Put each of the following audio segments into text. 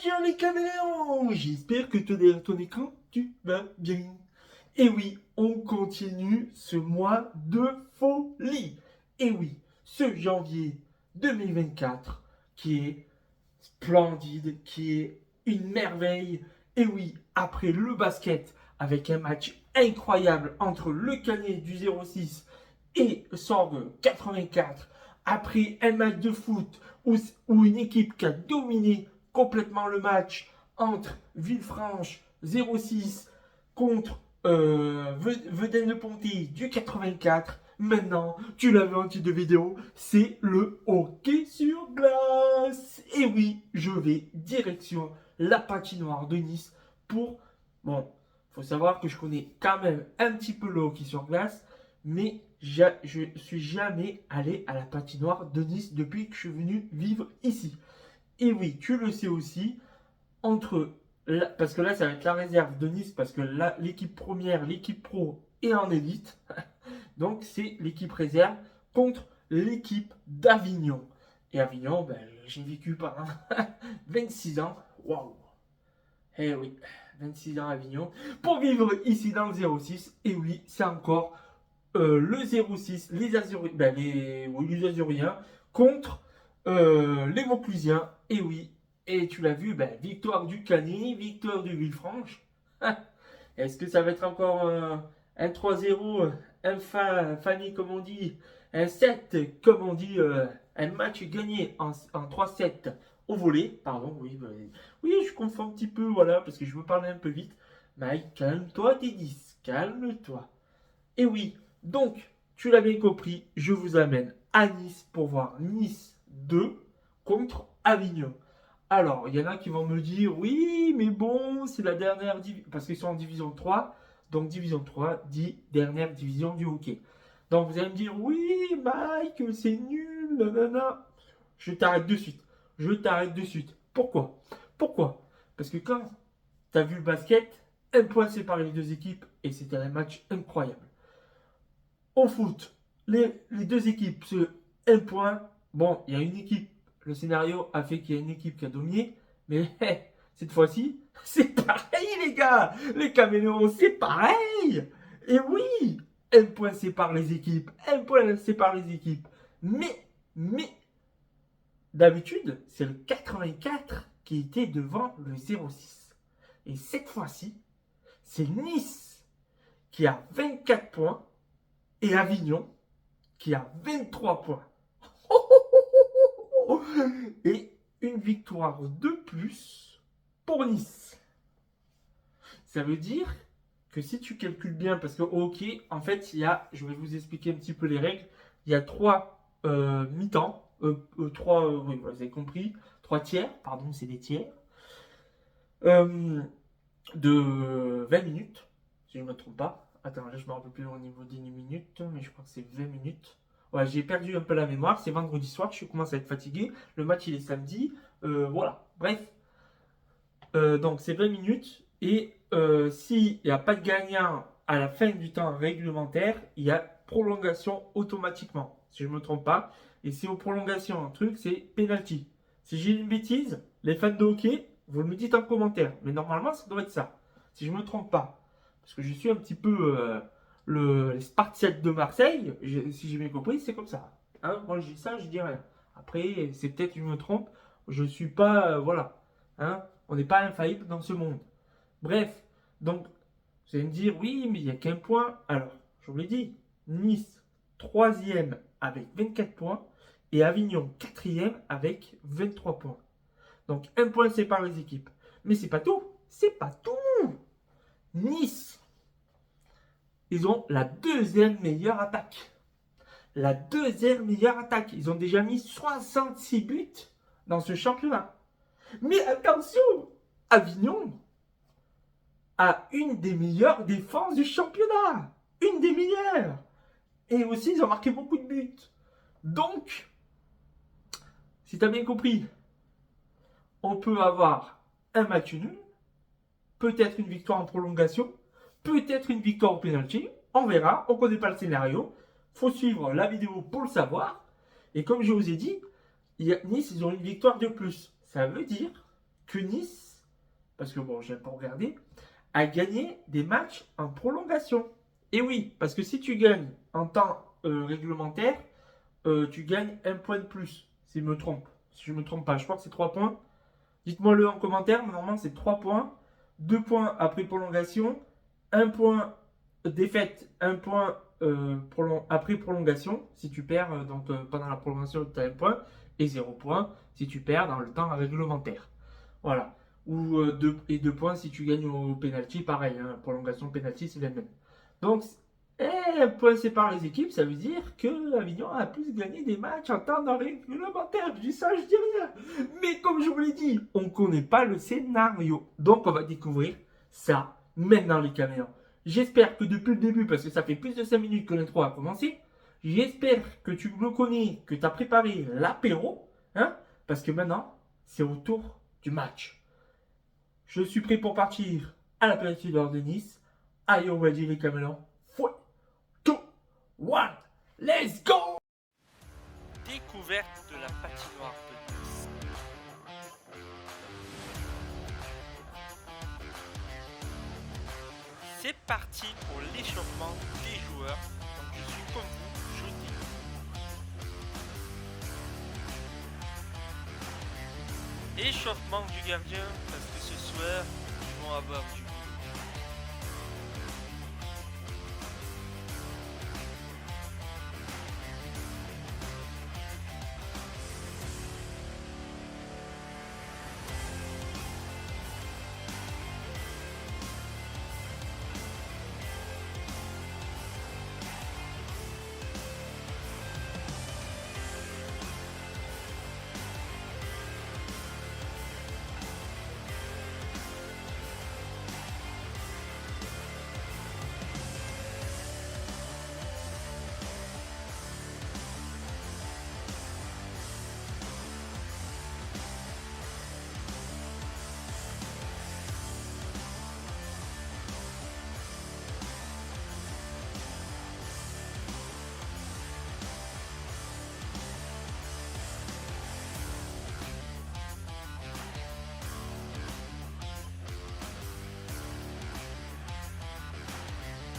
Bonjour les caméléons, j'espère que toi derrière ton écran, tu vas bien. Et oui, on continue ce mois de folie. Et oui, ce janvier 2024 qui est splendide, qui est une merveille. Et oui, après le basket, avec un match incroyable entre le Canet du 06 et Sorgue 84, après un match de foot où une équipe qui a dominé complètement le match entre Villefranche 06 contre Vedène-le-Ponty du 84. Maintenant, tu l'as vu en titre de vidéo, c'est le hockey sur glace. Et oui, je vais direction la patinoire de Nice pour... Bon, faut savoir que je connais quand même un petit peu le hockey sur glace, mais je suis jamais allé à la patinoire de Nice depuis que je suis venu vivre ici. Et oui, tu le sais aussi, parce que là, ça va être la réserve de Nice, parce que là, l'équipe première, l'équipe pro est en élite. Donc, c'est l'équipe réserve contre l'équipe d'Avignon. Et Avignon, ben, j'ai vécu pendant 26 ans. Waouh! Eh oui, 26 ans à Avignon. Pour vivre ici dans le 06. Et oui, c'est encore le 06, les Azuriens contre les Vauclusiens. Et oui, et tu l'as vu, ben, victoire du Canet, victoire du Villefranche. Est-ce que ça va être encore un 3-0, un Fanny comme on dit, un 7 comme on dit, un match gagné en 3-7 au volet, pardon, oui, oui, je confonds un petit peu, voilà, parce que je veux parler un peu vite. Mike, calme-toi, tes 10, calme-toi. Et oui, donc, tu l'as bien compris, je vous amène à Nice pour voir Nice 2 contre Avignon. Alors, il y en a qui vont me dire, oui, mais bon, c'est la dernière division, parce qu'ils sont en division 3, donc division 3 dit dernière division du hockey. Donc vous allez me dire, oui, Mike, c'est nul, nanana. Je t'arrête de suite. Je t'arrête de suite. Pourquoi? Pourquoi? Parce que quand tu as vu le basket, un point séparé les deux équipes, et c'était un match incroyable. Au foot, les deux équipes se un point. Bon, il y a une équipe. Le scénario a fait qu'il y a une équipe qui a dominé. Mais cette fois-ci, c'est pareil, les gars. Les caméléons, c'est pareil. Et oui, un point sépare les équipes. Un point sépare les équipes. Mais, d'habitude, c'est le 84 qui était devant le 06. Et cette fois-ci, c'est Nice qui a 24 points et Avignon qui a 23 points. Et une victoire de plus pour Nice. Ça veut dire que si tu calcules bien, parce que au hockey, en fait, je vais vous expliquer un petit peu les règles, il y a trois mi-temps, oui, vous avez compris, trois tiers, pardon, c'est des tiers, euh, de 20 minutes, si je ne me trompe pas. Attends, là je me rappelle plus au niveau des minutes, mais je crois que c'est 20 minutes. Ouais, j'ai perdu un peu la mémoire, c'est vendredi soir, je commence à être fatigué. Le match il est samedi, voilà. Bref, donc c'est 20 minutes, et s'il n'y a pas de gagnant à la fin du temps réglementaire, il y a prolongation automatiquement, si je ne me trompe pas. Et si aux prolongations, un truc, c'est penalty. Si j'ai une bêtise, les fans de hockey, vous me dites en commentaire. Mais normalement, ça doit être ça, si je ne me trompe pas. Parce que je suis un petit peu les Spartiates de Marseille, si j'ai bien compris, c'est comme ça. Hein, moi, je dis ça, je dis rien. Après, c'est peut-être que je me trompe, je ne suis pas, voilà. Hein, on n'est pas infaillible dans ce monde. Bref, donc, vous allez me dire, oui, mais il n'y a qu'un point. Alors, je vous l'ai dit, Nice, troisième avec 24 points, et Avignon, quatrième avec 23 points. Donc, un point sépare les équipes. Mais c'est pas tout. C'est pas tout. Nice, ils ont la deuxième meilleure attaque. La deuxième meilleure attaque. Ils ont déjà mis 66 buts dans ce championnat. Mais attention, Avignon a une des meilleures défenses du championnat. Une des meilleures. Et aussi, ils ont marqué beaucoup de buts. Donc, si tu as bien compris, on peut avoir un match nul, peut-être une victoire en prolongation, peut-être une victoire au penalty. On verra, on ne connaît pas le scénario. Il faut suivre la vidéo pour le savoir. Et comme je vous ai dit, Nice, ils ont une victoire de plus. Ça veut dire que Nice, parce que bon, j'aime pas regarder, a gagné des matchs en prolongation. Et oui, parce que si tu gagnes en temps réglementaire, tu gagnes un point de plus, si je me trompe. Si je me trompe pas, je crois que c'est 3 points. Dites-moi-le en commentaire, mais normalement c'est 3 points. 2 points après prolongation, un point défaite, un point après prolongation. Si tu perds pendant la prolongation, tu as un point. Et 0 points si tu perds dans le temps réglementaire. Voilà. Ou 2 points si tu gagnes au penalty, pareil. Hein, prolongation, penalty, c'est les mêmes. Donc, un point sépare les équipes, ça veut dire que Avignon a plus gagné des matchs en temps réglementaire. Je dis ça, je dis rien. Mais comme je vous l'ai dit, on ne connaît pas le scénario. Donc, on va découvrir ça maintenant, les caméras. J'espère que depuis le début, parce que ça fait plus de 5 minutes que l'intro a commencé, j'espère que tu me connais, que tu as préparé l'apéro, hein, parce que maintenant, c'est au tour du match. Je suis prêt pour partir à l'apéritif de Nice. Allez, on va dire les caméras. 3, 2, 1, let's go! Découverte de la patinoire de Nice. C'est parti pour l'échauffement des joueurs. Donc je suis comme vous, jeudi. Échauffement du gardien parce que ce soir ils vont avoir du boulot.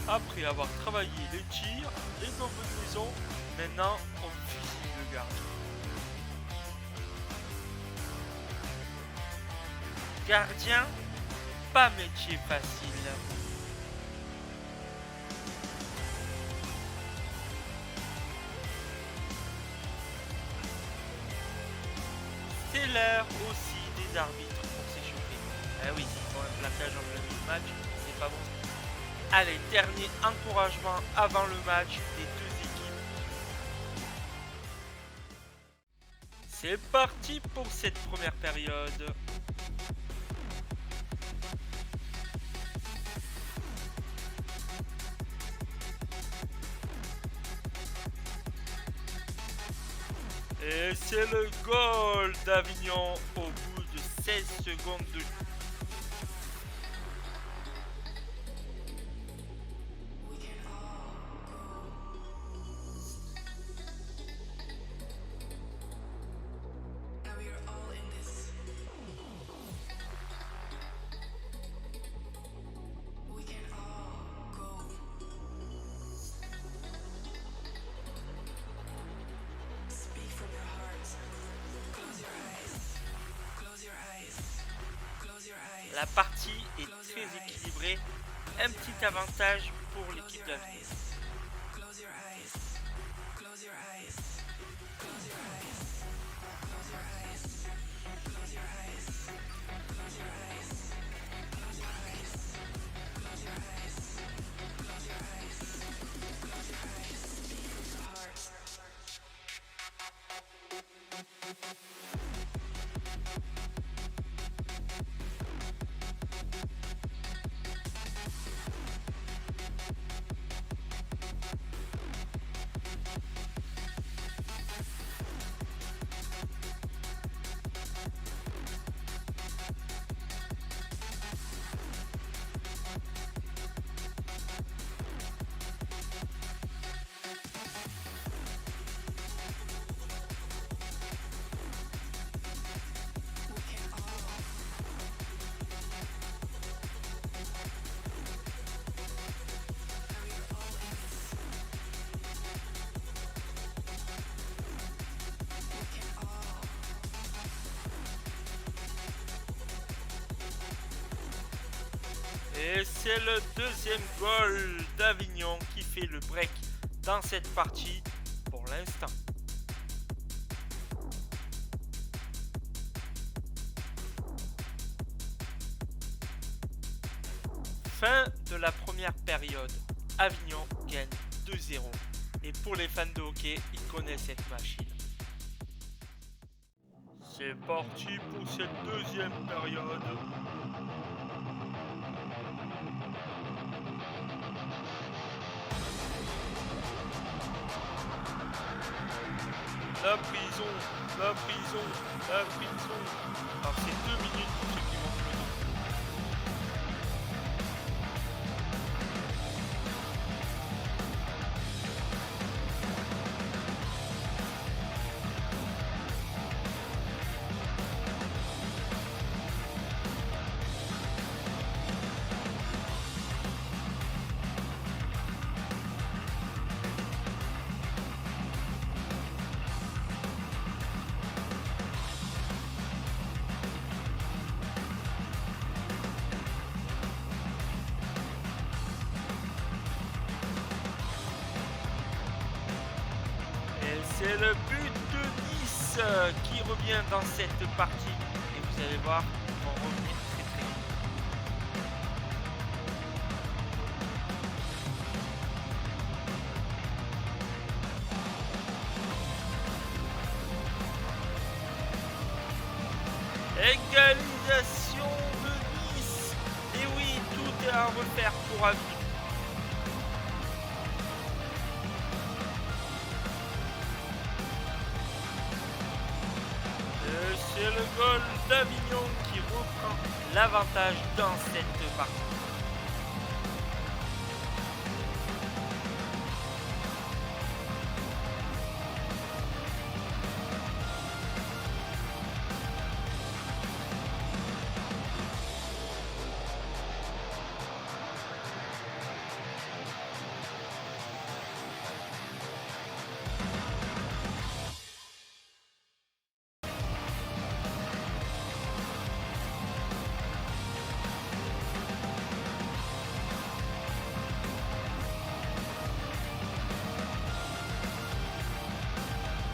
Après avoir travaillé les tirs, les combinaisons, maintenant on fusille le gardien. Gardien, pas métier facile. C'est l'heure aussi des arbitres pour s'échauffer. Ah oui, s'ils font un plaquage en plein milieu de match, c'est pas bon. Allez, dernier encouragement avant le match des deux équipes. C'est parti pour cette première période. Et c'est le goal d'Avignon au bout de 16 secondes de jeu. La partie est très équilibrée, un petit avantage pour l'équipe d'Avignon. Et c'est le deuxième goal d'Avignon qui fait le break dans cette partie pour l'instant. Fin de la première période. Avignon gagne 2-0. Et pour les fans de hockey, ils connaissent cette machine. C'est parti pour cette deuxième période. La prison, la prison, la prison. Alors c'est 2 minutes pour ceux qui manquent le dos. C'est le but de Nice qui revient dans cette partie. Et vous allez voir, ils vont revenir très très vite. Égalisation de Nice. Et oui, tout est à refaire pour Avignon. C'est le goal d'Avignon qui reprend l'avantage dans cette partie.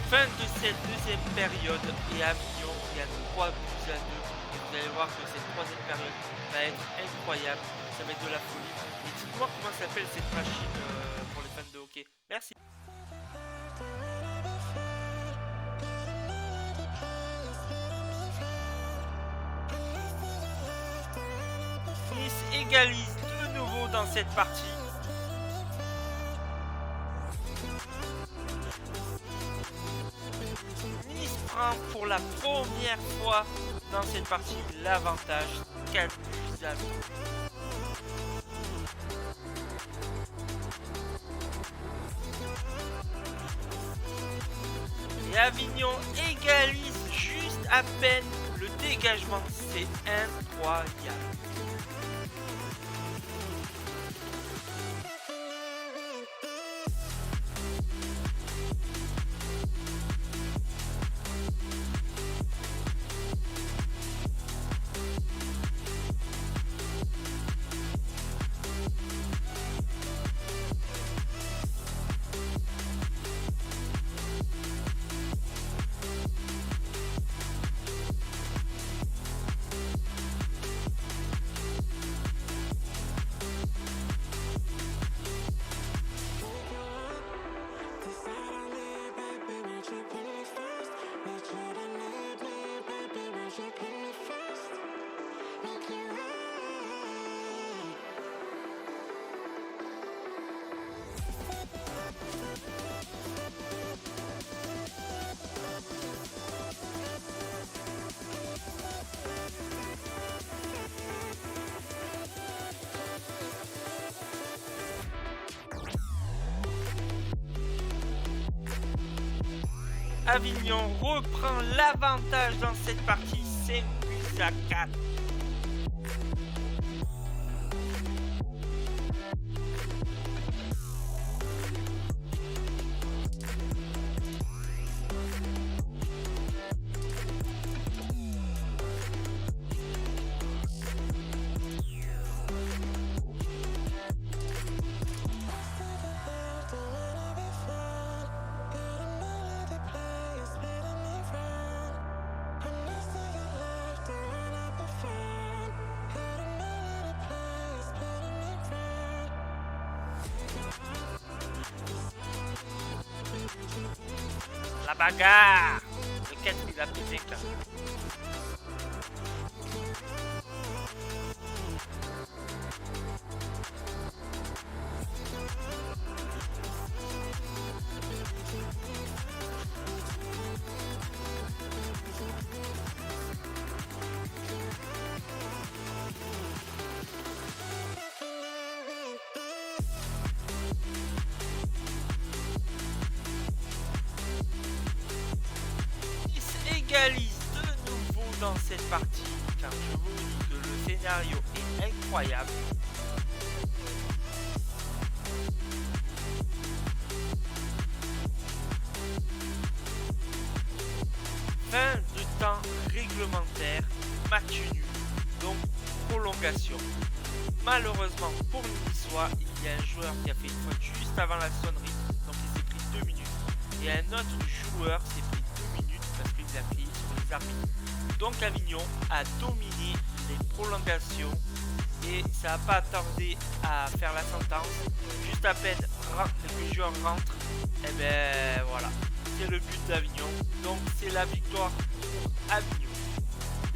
Fin de cette deuxième période et Avignon gagne 3 buts à 2. Et vous allez voir que cette troisième période va être incroyable. Ça va être de la folie. Et dites-moi comment s'appelle cette machine pour les fans de hockey. Merci. Nice égalise de nouveau dans cette partie. Nice prend pour la première fois dans cette partie l'avantage 4 buts à 2. Et Avignon égalise juste à peine le dégagement. C'est incroyable. Avignon reprend l'avantage dans cette partie, 5 buts à 4. bagarre. Le 4 il a pété là. Égalise de nouveau dans cette partie car je vous dis que le scénario est incroyable. Fin de temps réglementaire, match nul, donc prolongation. Malheureusement pour le Niçois, il y a un joueur qui a fait une faute juste avant la sonnerie, donc il s'est pris 2 minutes. Et un autre joueur s'est pris 2 minutes parce qu'il a pris sur les arbitres. Donc Avignon a dominé les prolongations et ça n'a pas tardé à faire la sentence. Juste à peine les joueurs rentrent, et ben voilà, c'est le but d'Avignon. Donc c'est la victoire pour Avignon.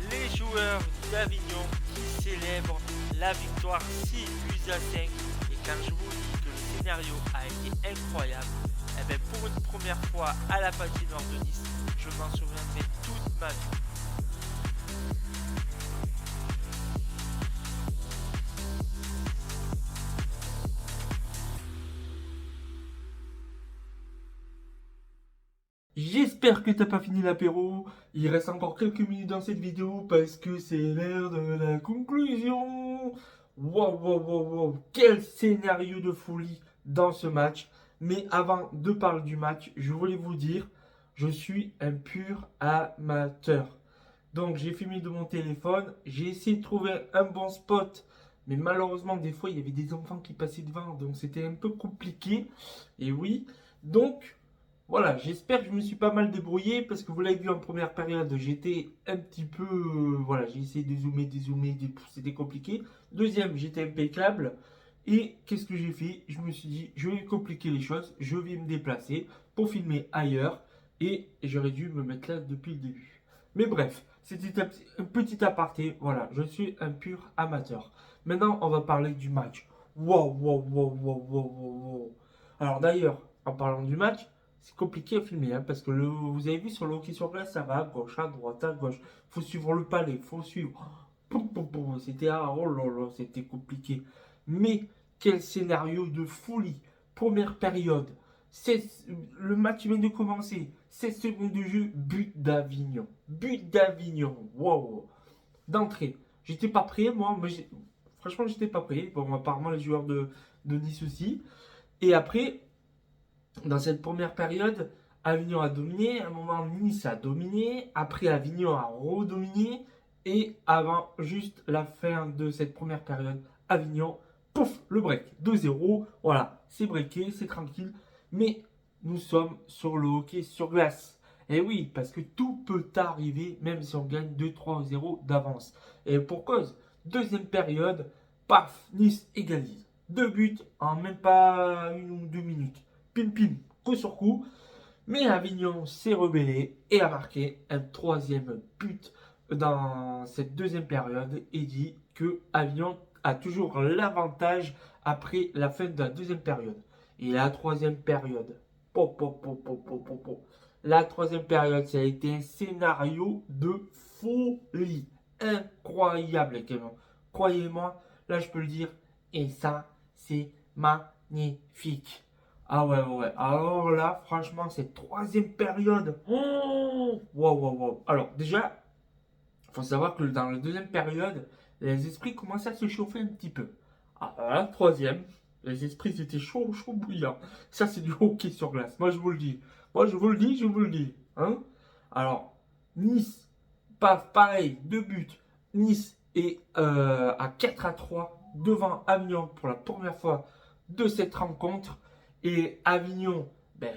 Les joueurs d'Avignon qui célèbrent la victoire 6 buts à 5. Et quand je vous dis que le scénario a été incroyable, et bien pour une première fois à la patinoire de Nice, je m'en souviendrai toute ma vie. J'espère que t'as pas fini l'apéro. Il reste encore quelques minutes dans cette vidéo parce que c'est l'heure de la conclusion. Wow, wow, wow, wow. Quel scénario de folie dans ce match. Mais avant de parler du match, je voulais vous dire, je suis un pur amateur. Donc j'ai filmé de mon téléphone, j'ai essayé de trouver un bon spot. Mais malheureusement, des fois, il y avait des enfants qui passaient devant. Donc c'était un peu compliqué. Et oui, donc... Voilà, j'espère que je me suis pas mal débrouillé parce que vous l'avez vu en première période, j'étais un petit peu... voilà, j'ai essayé de zoomer, c'était compliqué. Deuxième, j'étais impeccable. Et qu'est-ce que j'ai fait? Je me suis dit, je vais compliquer les choses, je vais me déplacer pour filmer ailleurs. Et j'aurais dû me mettre là depuis le début. Mais bref, c'était un petit aparté, voilà, je suis un pur amateur. Maintenant, on va parler du match. Wow, wow, wow, wow, wow, wow, wow. Alors d'ailleurs, en parlant du match... C'est compliqué à filmer, hein, parce que vous avez vu sur le hockey sur glace, ça va à gauche, à droite, à gauche. Faut suivre le palais, faut suivre. C'était oh là là, c'était compliqué. Mais quel scénario de folie. Première période. Le match vient de commencer. 16 secondes de jeu, but d'Avignon. But d'Avignon. Wow. D'entrée. J'étais pas prêt, moi. Mais franchement, j'étais pas prêt. Bon, apparemment, les joueurs de Nice aussi. Et après. Dans cette première période, Avignon a dominé, à un moment Nice a dominé, après Avignon a redominé, et avant juste la fin de cette première période, Avignon, pouf, le break, 2-0, voilà, c'est breaké, c'est tranquille, mais nous sommes sur le hockey sur glace. Et oui, parce que tout peut arriver, même si on gagne 2-3-0 d'avance. Et pour cause, deuxième période, paf, Nice égalise. 2 buts en même pas 1 ou 2 minutes. Pim pim, coup sur coup. Mais Avignon s'est rebellé et a marqué un troisième but dans cette deuxième période et dit que Avignon a toujours l'avantage après la fin de la deuxième période. Et la troisième période, la troisième période, ça a été un scénario de folie. Incroyable, Clément. Croyez-moi, là je peux le dire. Et ça, c'est magnifique. Ah ouais, ouais. Alors là, franchement, cette troisième période. Oh, wow, wow, wow. Alors, déjà, il faut savoir que dans la deuxième période, les esprits commençaient à se chauffer un petit peu. Ah, la troisième, les esprits étaient chauds, chauds bouillants. Ça, c'est du hockey sur glace. Moi, je vous le dis. Moi, je vous le dis, je vous le dis. Hein? Alors, Nice, paf, pareil, 2 buts. Nice est à 4-3 devant Avignon pour la première fois de cette rencontre. Et Avignon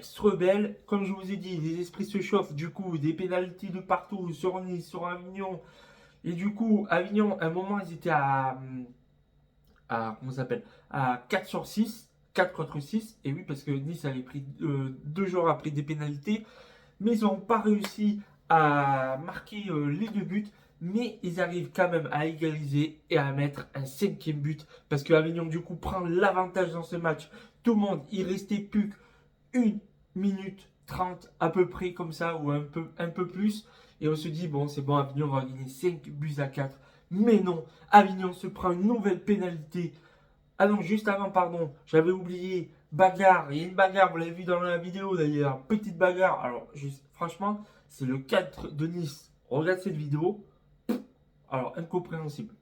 se rebelle. Comme je vous ai dit, les esprits se chauffent. Du coup, des pénaltys de partout sur Nice, sur Avignon. Et du coup, Avignon, à un moment, ils étaient comment ça s'appelle, à 4 sur 6. 4 contre 6. Et oui, parce que Nice avait pris 2 joueurs après des pénalités. mais ils n'ont pas réussi à marquer les 2 buts. Mais ils arrivent quand même à égaliser et à mettre un 5e but. Parce que Avignon, du coup, prend l'avantage dans ce match. Tout le monde, il restait plus qu'1 minute 30 à peu près comme ça, ou un peu plus. Et on se dit, bon, c'est bon, Avignon va gagner 5 buts à 4. Mais non, Avignon se prend une nouvelle pénalité. Ah non, juste avant, pardon, j'avais oublié, bagarre. Il y a une bagarre, vous l'avez vu dans la vidéo d'ailleurs, petite bagarre. Alors, franchement, c'est le 4 de Nice. Regarde cette vidéo. Alors, incompréhensible.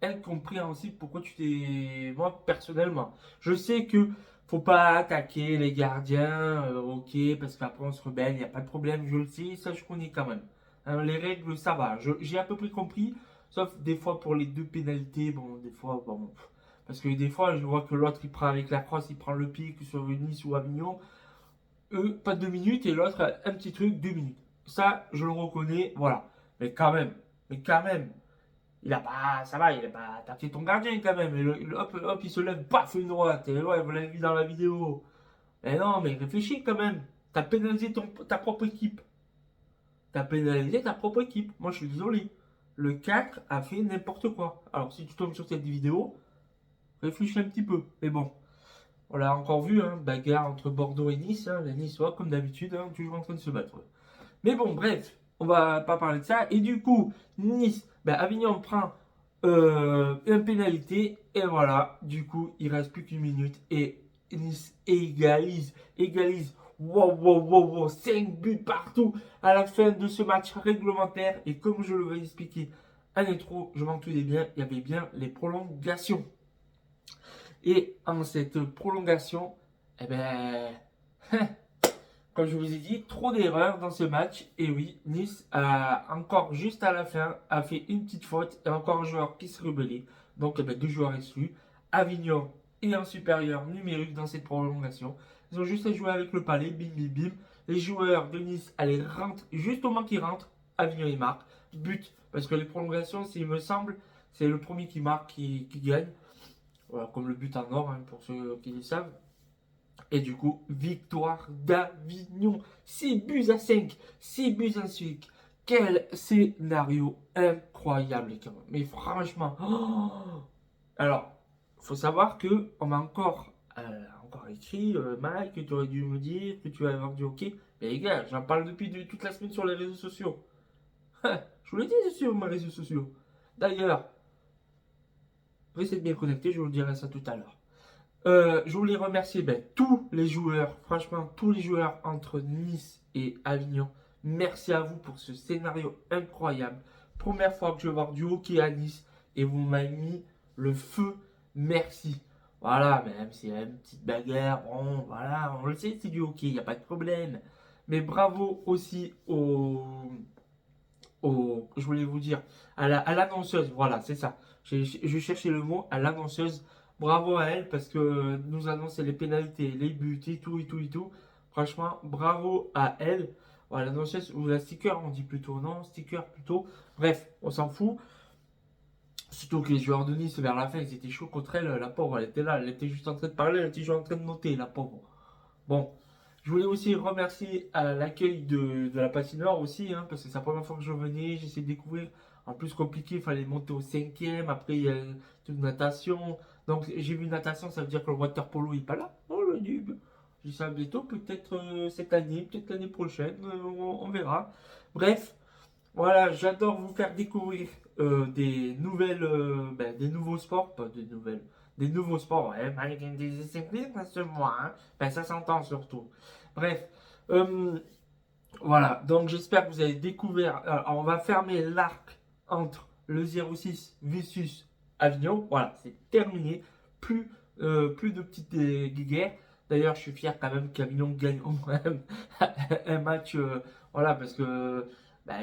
Incompréhensible pourquoi tu t'es. Moi, personnellement, je sais que faut pas attaquer les gardiens, ok, parce qu'après on se rebelle, il n'y a pas de problème, je le sais, ça je connais quand même. Hein, les règles, ça va, j'ai à peu près compris, sauf des fois pour les 2 pénalités, bon, des fois, bon, parce que des fois, je vois que l'autre il prend avec la crosse, il prend le pic sur Nice ou Avignon, eux, pas 2 minutes, et l'autre, un petit truc, 2 minutes. Ça, je le reconnais, voilà. Mais quand même, il a pas, ça va, il a pas attaqué ton gardien quand même. Et hop, il se lève, paf, une droite. Et ouais, vous l'avez vu dans la vidéo. Mais non, mais réfléchis quand même. T'as pénalisé ta propre équipe. T'as pénalisé ta propre équipe. Moi, je suis désolé. Le 4 a fait n'importe quoi. Alors, si tu tombes sur cette vidéo, réfléchis un petit peu. Mais bon, on l'a encore vu, hein, bagarre entre Bordeaux et Nice. Hein, les Niçois, comme d'habitude, hein, toujours en train de se battre. Mais bon, bref, on va pas parler de ça. Et du coup, Nice, Avignon prend une pénalité. Et voilà, du coup, il reste plus qu'1 minute. Et Nice égalise. Wow, 5 buts partout à la fin de ce match réglementaire. Et comme je le vais expliquer à l'intro, je m'en souviens bien, il y avait bien les prolongations. Et en cette prolongation, eh ben, comme je vous ai dit, trop d'erreurs dans ce match. Et oui, Nice a encore juste à la fin a fait une petite faute et encore un joueur qui se rebellait. Donc 2 joueurs exclus. Avignon est en supérieur numérique dans cette prolongation. Ils ont juste à jouer avec le palais, bim bim bim. Les joueurs de Nice allaient rentrent juste au moment qu'ils rentrent. Avignon il marque. But. Parce que les prolongations, s'il me semble, c'est le premier qui marque qui gagne. Voilà, comme le but en or, hein, pour ceux qui le savent. Et du coup, victoire d'Avignon. 6 buts à 5. 6 buts à 5. Quel scénario incroyable, les gars. Mais franchement. Alors, faut savoir que on m'a encore écrit, Mike, tu aurais dû me dire que tu vas avoir du hockey. Mais les gars, j'en parle depuis toute la semaine sur les réseaux sociaux. Je vous l'ai dit sur mes réseaux sociaux. D'ailleurs, restez bien connectés, je vous dirai ça tout à l'heure. Je voulais remercier tous les joueurs, franchement tous les joueurs entre Nice et Avignon. Merci à vous pour ce scénario incroyable. Première fois que je vais voir du hockey à Nice et vous m'avez mis le feu. Merci. Voilà, même si c'est une petite bagarre, bon, voilà, on le sait, c'est du hockey, il n'y a pas de problème. Mais bravo aussi je voulais vous dire, à l'annonceuse, voilà, c'est ça. Je cherchais le mot, à l'annonceuse. Bravo à elle parce que nous annoncer les pénalités, les buts et tout. Franchement, bravo à elle. Voilà, l'annonceuse ou la sticker, on dit plutôt, non, sticker plutôt. Bref, on s'en fout. Surtout que les joueurs de Nice vers la fin, ils étaient chauds contre elle. La pauvre, elle était là, elle était juste en train de parler, elle était juste en train de noter, la pauvre. Bon, je voulais aussi remercier l'accueil de la patinoire aussi, hein, parce que c'est la première fois que je venais, j'essaie de découvrir. En plus compliqué, il fallait monter au 5e, après il y a toute natation. Donc j'ai vu natation, ça veut dire que le water polo il n'est pas là. Oh le nub. Je dis ça bientôt, peut-être cette année, peut-être l'année prochaine, on verra. Bref, voilà, j'adore vous faire découvrir des nouveaux sports, pas des nouvelles, des nouveaux sports, ouais, malgré des disciplines, parce que moi, hein, ça s'entend surtout. Bref, euh, voilà, donc j'espère que vous avez découvert. Alors, on va fermer l'arc entre le 06 versus Avignon. Voilà, c'est terminé. Plus de petites guéguerres. D'ailleurs, je suis fier quand même qu'Avignon gagne au moins un match. Voilà, parce que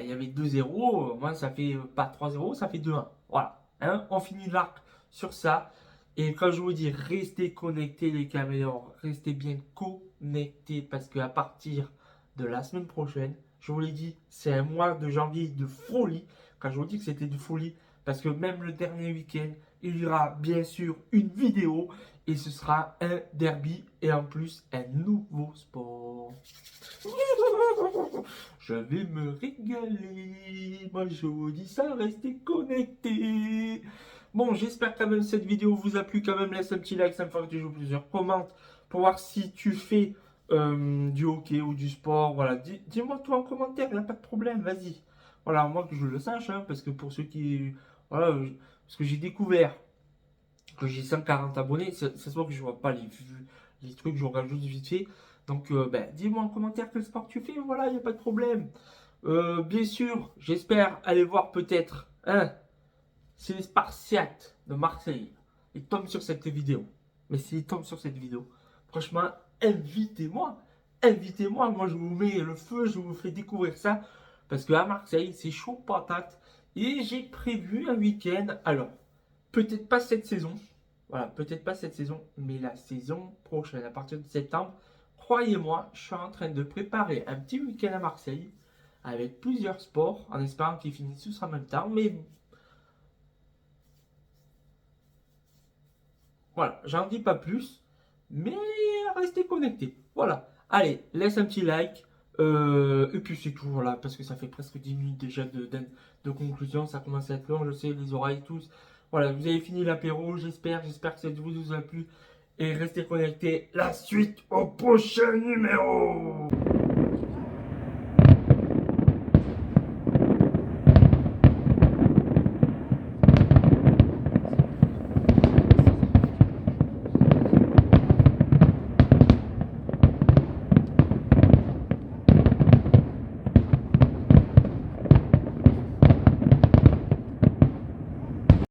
il y avait 2-0. Moi, ça fait pas 3-0, ça fait 2-1. Voilà, hein, on finit l'arc sur ça. Et quand je vous dis restez connectés, les caméléons, restez bien connectés parce qu'à partir de la semaine prochaine, je vous l'ai dit, c'est un mois de janvier de folie. quand je vous dis que c'était de folie, parce que même le dernier week-end, il y aura bien sûr une vidéo et ce sera un derby et en plus un nouveau sport. Je vais me régaler. Moi je vous dis ça, restez connectés. Bon, j'espère quand même que cette vidéo vous a plu. Quand même, laisse un petit like, ça me fera toujours plaisir. Commente pour voir si tu fais du hockey ou du sport. Voilà, dis-moi toi en commentaire, il n'y a pas de problème, vas-y. Voilà, moi que je le sache, hein, parce que pour ceux qui. Voilà, parce que j'ai découvert que j'ai 140 abonnés, ça se voit que je vois pas les trucs, je regarde juste vite fait. Donc, ben, dis-moi en commentaire quel sport tu fais, voilà, il n'y a pas de problème. Bien sûr, j'espère aller voir peut-être, hein, c'est les Spartiates de Marseille. Ils tombent sur cette vidéo. Mais s'ils tombent sur cette vidéo, franchement, invitez-moi. Invitez-moi, moi je vous mets le feu, je vous fais découvrir ça. Parce qu'à Marseille, c'est chaud patate. Et j'ai prévu un week-end. Alors, peut-être pas cette saison. Voilà, peut-être pas cette saison, mais la saison prochaine, à partir de septembre. Croyez-moi, je suis en train de préparer un petit week-end à Marseille avec plusieurs sports, en espérant qu'ils finissent tous en même temps. Mais voilà, j'en dis pas plus, mais restez connectés. Voilà, allez, laisse un petit like. Et puis c'est tout, voilà, parce que ça fait presque 10 minutes déjà de conclusion. Ça commence à être long, je sais, les oreilles, tous. Voilà, vous avez fini l'apéro, j'espère que cette vidéo vous a plu. Et restez connectés, la suite au prochain numéro.